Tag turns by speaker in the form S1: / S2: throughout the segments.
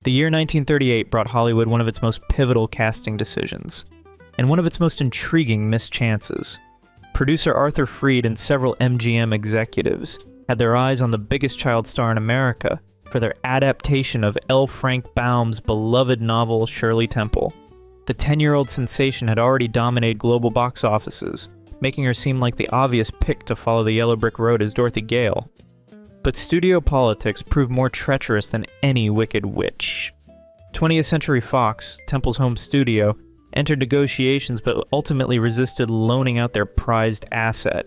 S1: The year 1938 brought Hollywood one of its most pivotal casting decisions, and one of its most intriguing mischances. Producer Arthur Freed and several MGM executives had their eyes on the biggest child star in America for their adaptation of L. Frank Baum's beloved novel Shirley Temple. The 10-year-old sensation had already dominated global box offices, making her seem like the obvious pick to follow the yellow brick road as Dorothy Gale. But studio politics proved more treacherous than any wicked witch. 20th Century Fox, Temple's home studio, entered negotiations but ultimately resisted loaning out their prized asset.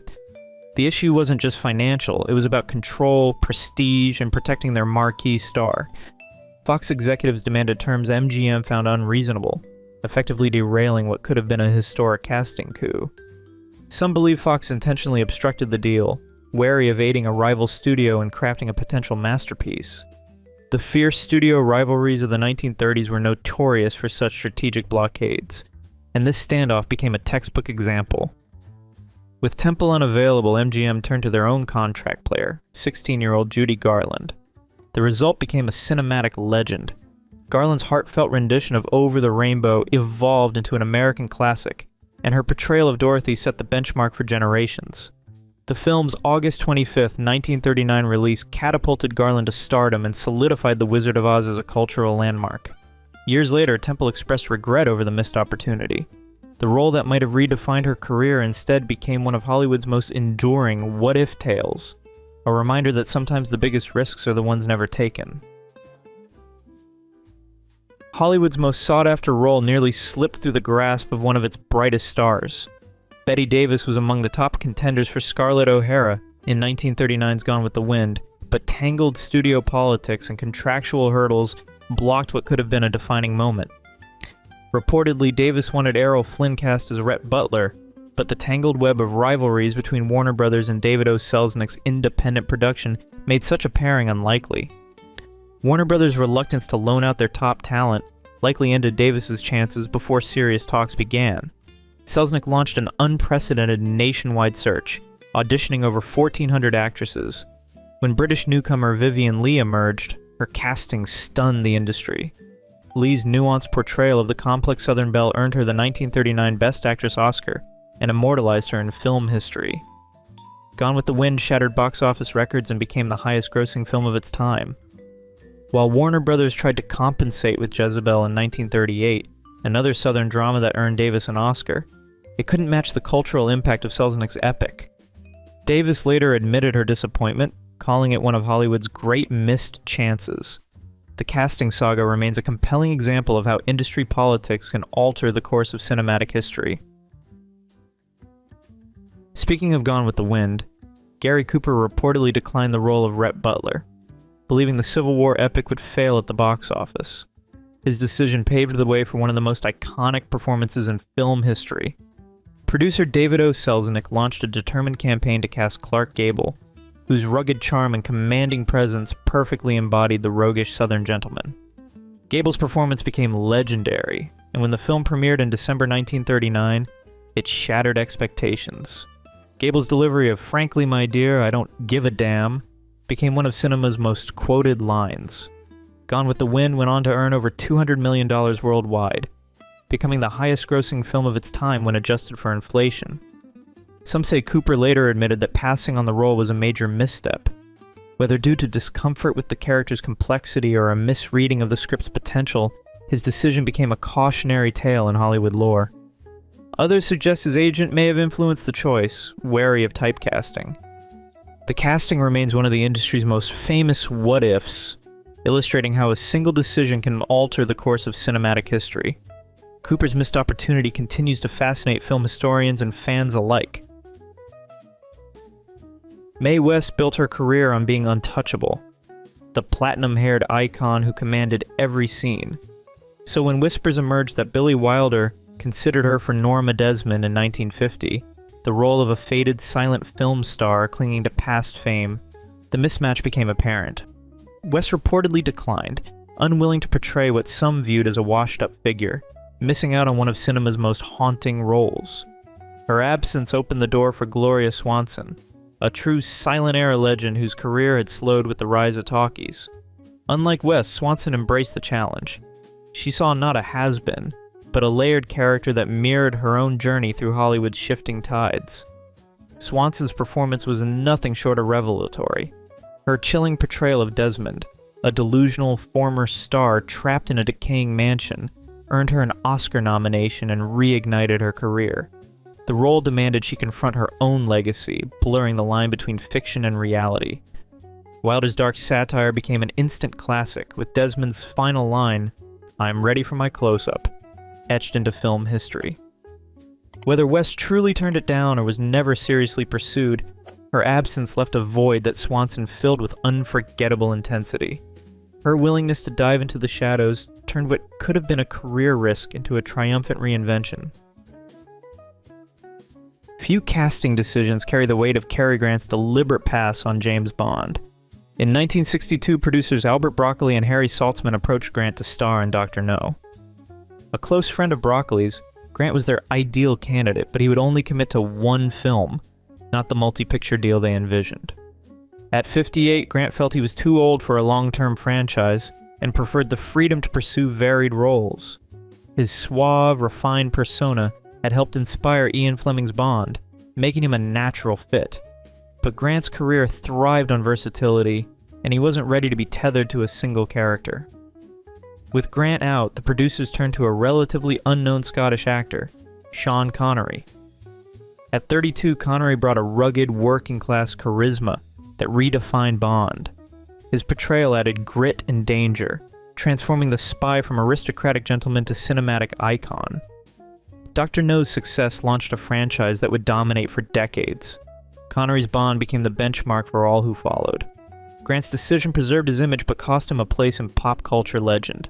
S1: The issue wasn't just financial, it was about control, prestige, and protecting their marquee star. Fox executives demanded terms MGM found unreasonable, effectively derailing what could have been a historic casting coup. Some believe Fox intentionally obstructed the deal, wary of aiding a rival studio in crafting a potential masterpiece. The fierce studio rivalries of the 1930s were notorious for such strategic blockades, and this standoff became a textbook example. With Temple unavailable, MGM turned to their own contract player, 16-year-old Judy Garland. The result became a cinematic legend. Garland's heartfelt rendition of Over the Rainbow evolved into an American classic, and her portrayal of Dorothy set the benchmark for generations. The film's August 25, 1939 release catapulted Garland to stardom and solidified The Wizard of Oz as a cultural landmark. Years later, Temple expressed regret over the missed opportunity. The role that might have redefined her career instead became one of Hollywood's most enduring what-if tales, a reminder that sometimes the biggest risks are the ones never taken. Hollywood's most sought-after role nearly slipped through the grasp of one of its brightest stars. Bette Davis was among the top contenders for Scarlett O'Hara in 1939's Gone with the Wind, but tangled studio politics and contractual hurdles blocked what could have been a defining moment. Reportedly, Davis wanted Errol Flynn cast as Rhett Butler, but the tangled web of rivalries between Warner Brothers and David O. Selznick's independent production made such a pairing unlikely. Warner Brothers' reluctance to loan out their top talent likely ended Davis's chances before serious talks began. Selznick launched an unprecedented nationwide search, auditioning over 1,400 actresses. When British newcomer Vivien Leigh emerged, her casting stunned the industry. Leigh's nuanced portrayal of the complex Southern belle earned her the 1939 Best Actress Oscar and immortalized her in film history. Gone with the Wind shattered box office records and became the highest-grossing film of its time. While Warner Brothers tried to compensate with Jezebel in 1938, another Southern drama that earned Davis an Oscar, it couldn't match the cultural impact of Selznick's epic. Davis later admitted her disappointment, calling it one of Hollywood's great missed chances. The casting saga remains a compelling example of how industry politics can alter the course of cinematic history. Speaking of Gone with the Wind, Gary Cooper reportedly declined the role of Rhett Butler, believing the Civil War epic would fail at the box office. His decision paved the way for one of the most iconic performances in film history. Producer David O. Selznick launched a determined campaign to cast Clark Gable, whose rugged charm and commanding presence perfectly embodied the roguish Southern gentleman. Gable's performance became legendary, and when the film premiered in December 1939, it shattered expectations. Gable's delivery of "Frankly, my dear, I don't give a damn" became one of cinema's most quoted lines. Gone with the Wind went on to earn over $200 million worldwide, becoming the highest-grossing film of its time when adjusted for inflation. Some say Cooper later admitted that passing on the role was a major misstep. Whether due to discomfort with the character's complexity or a misreading of the script's potential, his decision became a cautionary tale in Hollywood lore. Others suggest his agent may have influenced the choice, wary of typecasting. The casting remains one of the industry's most famous what-ifs, illustrating how a single decision can alter the course of cinematic history. Cooper's missed opportunity continues to fascinate film historians and fans alike. Mae West built her career on being untouchable, the platinum-haired icon who commanded every scene. So when whispers emerged that Billy Wilder considered her for Norma Desmond in 1950, the role of a faded silent film star clinging to past fame, the mismatch became apparent. West reportedly declined, unwilling to portray what some viewed as a washed-up figure, missing out on one of cinema's most haunting roles. Her absence opened the door for Gloria Swanson, a true silent-era legend whose career had slowed with the rise of talkies. Unlike West, Swanson embraced the challenge. She saw not a has-been, but a layered character that mirrored her own journey through Hollywood's shifting tides. Swanson's performance was nothing short of revelatory. Her chilling portrayal of Desmond, a delusional former star trapped in a decaying mansion, earned her an Oscar nomination and reignited her career. The role demanded she confront her own legacy, blurring the line between fiction and reality. Wilder's dark satire became an instant classic, with Desmond's final line, "I'm ready for my close-up," etched into film history. Whether West truly turned it down or was never seriously pursued, her absence left a void that Swanson filled with unforgettable intensity. Her willingness to dive into the shadows turned what could have been a career risk into a triumphant reinvention. Few casting decisions carry the weight of Cary Grant's deliberate pass on James Bond. In 1962, producers Albert Broccoli and Harry Saltzman approached Grant to star in Dr. No. A close friend of Broccoli's, Grant was their ideal candidate, but he would only commit to one film, not the multi-picture deal they envisioned. At 58, Grant felt he was too old for a long-term franchise and preferred the freedom to pursue varied roles. His suave, refined persona had helped inspire Ian Fleming's Bond, making him a natural fit. But Grant's career thrived on versatility, and he wasn't ready to be tethered to a single character. With Grant out, the producers turned to a relatively unknown Scottish actor, Sean Connery. At 32, Connery brought a rugged, working-class charisma that redefined Bond. His portrayal added grit and danger, transforming the spy from aristocratic gentleman to cinematic icon. Dr. No's success launched a franchise that would dominate for decades. Connery's Bond became the benchmark for all who followed. Grant's decision preserved his image but cost him a place in pop culture legend.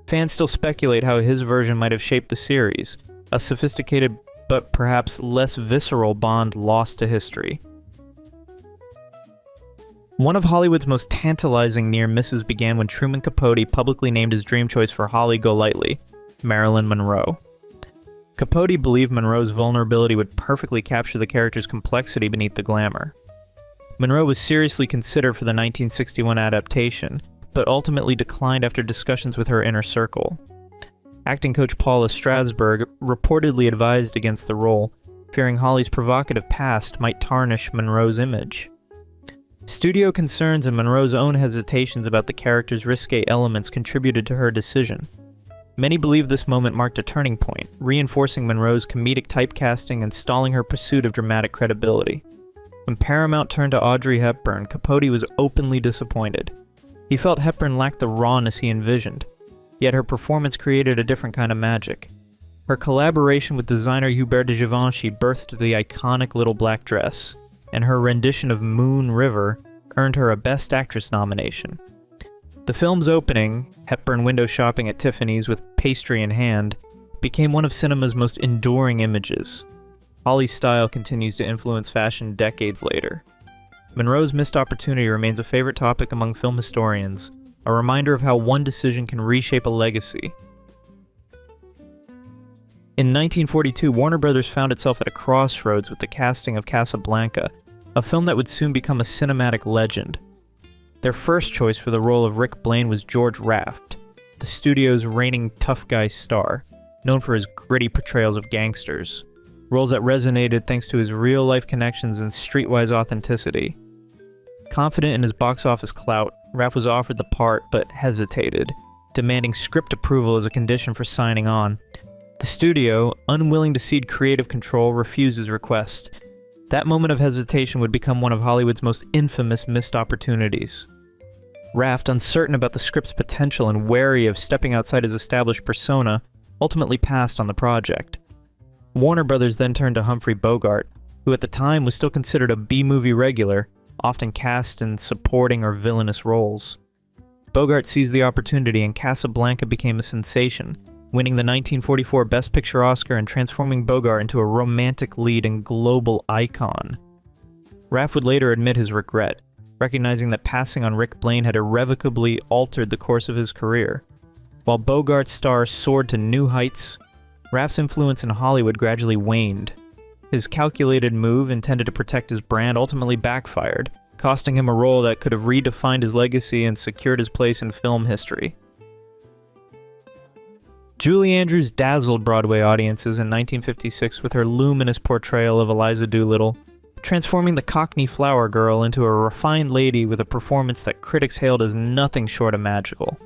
S1: Fans still speculate how his version might have shaped the series, a sophisticated but perhaps less visceral Bond lost to history. One of Hollywood's most tantalizing near misses began when Truman Capote publicly named his dream choice for Holly Golightly, Marilyn Monroe. Capote believed Monroe's vulnerability would perfectly capture the character's complexity beneath the glamour. Monroe was seriously considered for the 1961 adaptation, but ultimately declined after discussions with her inner circle. Acting coach Paula Strasberg reportedly advised against the role, fearing Holly's provocative past might tarnish Monroe's image. Studio concerns and Monroe's own hesitations about the character's risque elements contributed to her decision. Many believe this moment marked a turning point, reinforcing Monroe's comedic typecasting and stalling her pursuit of dramatic credibility. When Paramount turned to Audrey Hepburn, Capote was openly disappointed. He felt Hepburn lacked the rawness he envisioned, yet her performance created a different kind of magic. Her collaboration with designer Hubert de Givenchy birthed the iconic little black dress, and her rendition of Moon River earned her a Best Actress nomination. The film's opening, Hepburn window shopping at Tiffany's with pastry in hand, became one of cinema's most enduring images. Holly's style continues to influence fashion decades later. Monroe's missed opportunity remains a favorite topic among film historians, a reminder of how one decision can reshape a legacy. In 1942, Warner Brothers found itself at a crossroads with the casting of Casablanca, a film that would soon become a cinematic legend. Their first choice for the role of Rick Blaine was George Raft, the studio's reigning tough guy star, known for his gritty portrayals of gangsters, roles that resonated thanks to his real-life connections and streetwise authenticity. Confident in his box office clout, Raft was offered the part but hesitated, demanding script approval as a condition for signing on. The studio, unwilling to cede creative control, refused his request. That moment of hesitation would become one of Hollywood's most infamous missed opportunities. Raft, uncertain about the script's potential and wary of stepping outside his established persona, ultimately passed on the project. Warner Brothers then turned to Humphrey Bogart, who at the time was still considered a B-movie regular, often cast in supporting or villainous roles. Bogart seized the opportunity and Casablanca became a sensation, winning the 1944 Best Picture Oscar and transforming Bogart into a romantic lead and global icon. Raft would later admit his regret, recognizing that passing on Rick Blaine had irrevocably altered the course of his career. While Bogart's star soared to new heights, Raft's influence in Hollywood gradually waned. His calculated move, intended to protect his brand, ultimately backfired, costing him a role that could have redefined his legacy and secured his place in film history. Julie Andrews dazzled Broadway audiences in 1956 with her luminous portrayal of Eliza Doolittle, transforming the Cockney flower girl into a refined lady with a performance that critics hailed as nothing short of magical.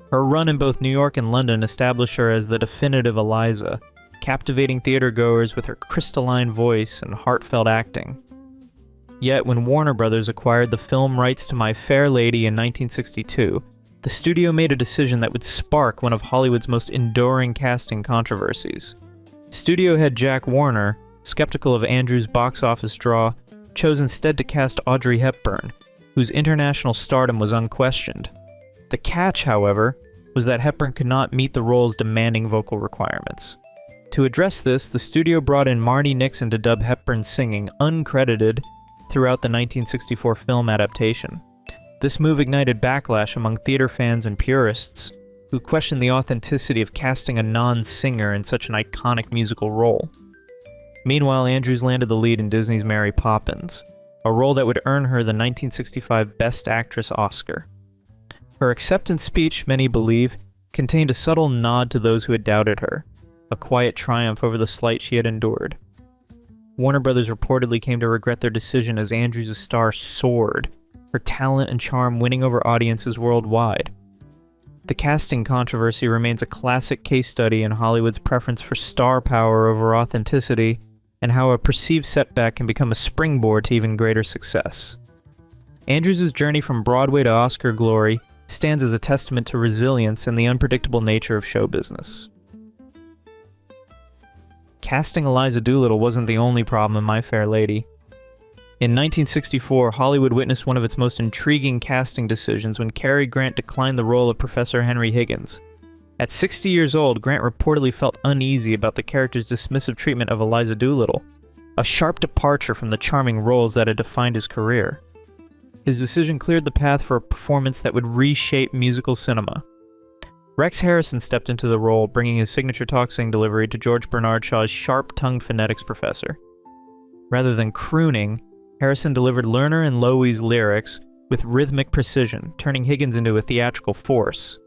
S1: Her run in both New York and London established her as the definitive Eliza, captivating theatergoers with her crystalline voice and heartfelt acting. Yet, when Warner Brothers acquired the film rights to My Fair Lady in 1962, the studio made a decision that would spark one of Hollywood's most enduring casting controversies. Studio head Jack Warner, skeptical of Andrews' box office draw, chose instead to cast Audrey Hepburn, whose international stardom was unquestioned. The catch, however, was that Hepburn could not meet the role's demanding vocal requirements. To address this, the studio brought in Marni Nixon to dub Hepburn singing, uncredited, throughout the 1964 film adaptation. This move ignited backlash among theater fans and purists, who questioned the authenticity of casting a non-singer in such an iconic musical role. Meanwhile, Andrews landed the lead in Disney's Mary Poppins, a role that would earn her the 1965 Best Actress Oscar. Her acceptance speech, many believe, contained a subtle nod to those who had doubted her, a quiet triumph over the slight she had endured. Warner Brothers reportedly came to regret their decision as Andrews' star soared, her talent and charm winning over audiences worldwide. The casting controversy remains a classic case study in Hollywood's preference for star power over authenticity, and how a perceived setback can become a springboard to even greater success. Andrews' journey from Broadway to Oscar glory stands as a testament to resilience and the unpredictable nature of show business. Casting Eliza Doolittle wasn't the only problem in My Fair Lady. In 1964, Hollywood witnessed one of its most intriguing casting decisions when Cary Grant declined the role of Professor Henry Higgins. At 60 years old, Grant reportedly felt uneasy about the character's dismissive treatment of Eliza Doolittle, a sharp departure from the charming roles that had defined his career. His decision cleared the path for a performance that would reshape musical cinema. Rex Harrison stepped into the role, bringing his signature talk-sing delivery to George Bernard Shaw's sharp-tongued phonetics professor. Rather than crooning, Harrison delivered Lerner and Loewy's lyrics with rhythmic precision, turning Higgins into a theatrical force.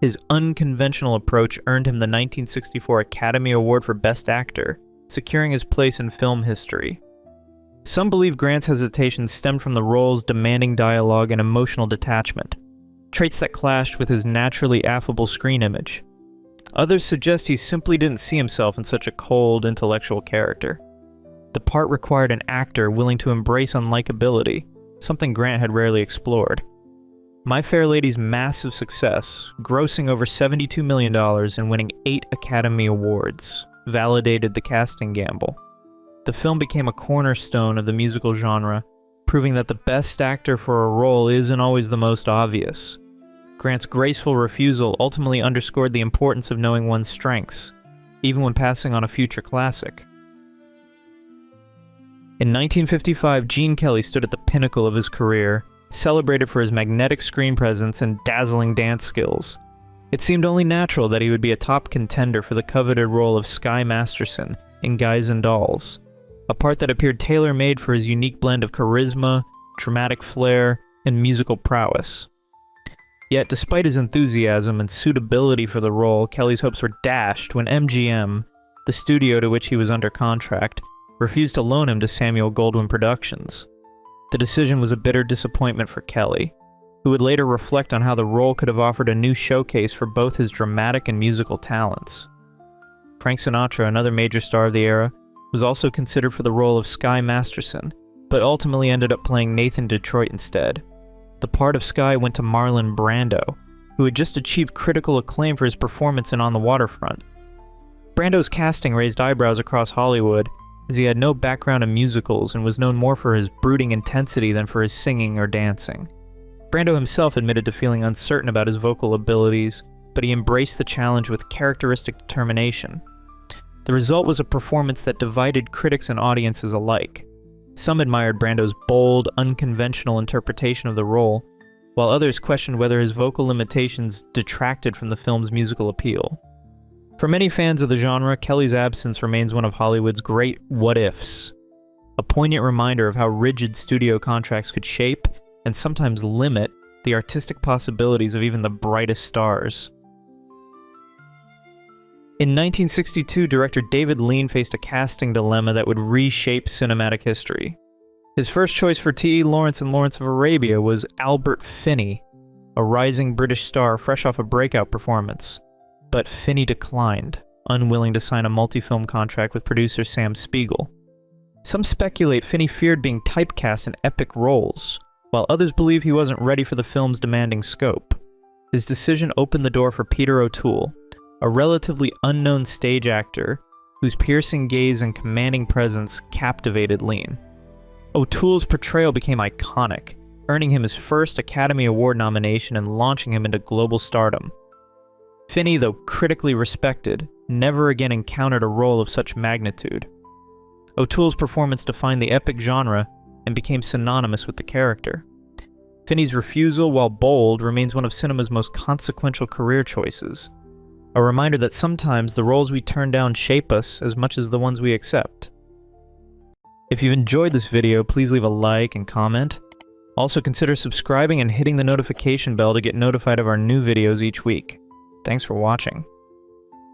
S1: His unconventional approach earned him the 1964 Academy Award for Best Actor, securing his place in film history. Some believe Grant's hesitation stemmed from the role's demanding dialogue and emotional detachment, traits that clashed with his naturally affable screen image. Others suggest he simply didn't see himself in such a cold, intellectual character. The part required an actor willing to embrace unlikability, something Grant had rarely explored. My Fair Lady's massive success, grossing over $72 million and winning 8 Academy Awards, validated the casting gamble. The film became a cornerstone of the musical genre, proving that the best actor for a role isn't always the most obvious. Grant's graceful refusal ultimately underscored the importance of knowing one's strengths, even when passing on a future classic. In 1955, Gene Kelly stood at the pinnacle of his career, celebrated for his magnetic screen presence and dazzling dance skills. It seemed only natural that he would be a top contender for the coveted role of Sky Masterson in Guys and Dolls, a part that appeared tailor-made for his unique blend of charisma, dramatic flair, and musical prowess. Yet, despite his enthusiasm and suitability for the role, Kelly's hopes were dashed when MGM, the studio to which he was under contract, refused to loan him to Samuel Goldwyn Productions. The decision was a bitter disappointment for Kelly, who would later reflect on how the role could have offered a new showcase for both his dramatic and musical talents. Frank Sinatra, another major star of the era, was also considered for the role of Sky Masterson, but ultimately ended up playing Nathan Detroit instead. The part of Sky went to Marlon Brando, who had just achieved critical acclaim for his performance in On the Waterfront. Brando's casting raised eyebrows across Hollywood, as he had no background in musicals and was known more for his brooding intensity than for his singing or dancing. Brando himself admitted to feeling uncertain about his vocal abilities, but he embraced the challenge with characteristic determination. The result was a performance that divided critics and audiences alike. Some admired Brando's bold, unconventional interpretation of the role, while others questioned whether his vocal limitations detracted from the film's musical appeal. For many fans of the genre, Kelly's absence remains one of Hollywood's great what-ifs. a poignant reminder of how rigid studio contracts could shape, and sometimes limit, the artistic possibilities of even the brightest stars. In 1962, director David Lean faced a casting dilemma that would reshape cinematic history. His first choice for T.E. Lawrence in Lawrence of Arabia was Albert Finney, a rising British star fresh off a breakout performance. But Finney declined, unwilling to sign a multi-film contract with producer Sam Spiegel. Some speculate Finney feared being typecast in epic roles, while others believe he wasn't ready for the film's demanding scope. His decision opened the door for Peter O'Toole, a relatively unknown stage actor whose piercing gaze and commanding presence captivated Lean. O'Toole's portrayal became iconic, earning him his first Academy Award nomination and launching him into global stardom. Finney, though critically respected, never again encountered a role of such magnitude. O'Toole's performance defined the epic genre and became synonymous with the character. Finney's refusal, while bold, remains one of cinema's most consequential career choices. A reminder that sometimes the roles we turn down shape us as much as the ones we accept. If you've enjoyed this video, please leave a like and comment. Also consider subscribing and hitting the notification bell to get notified of our new videos each week. Thanks for watching.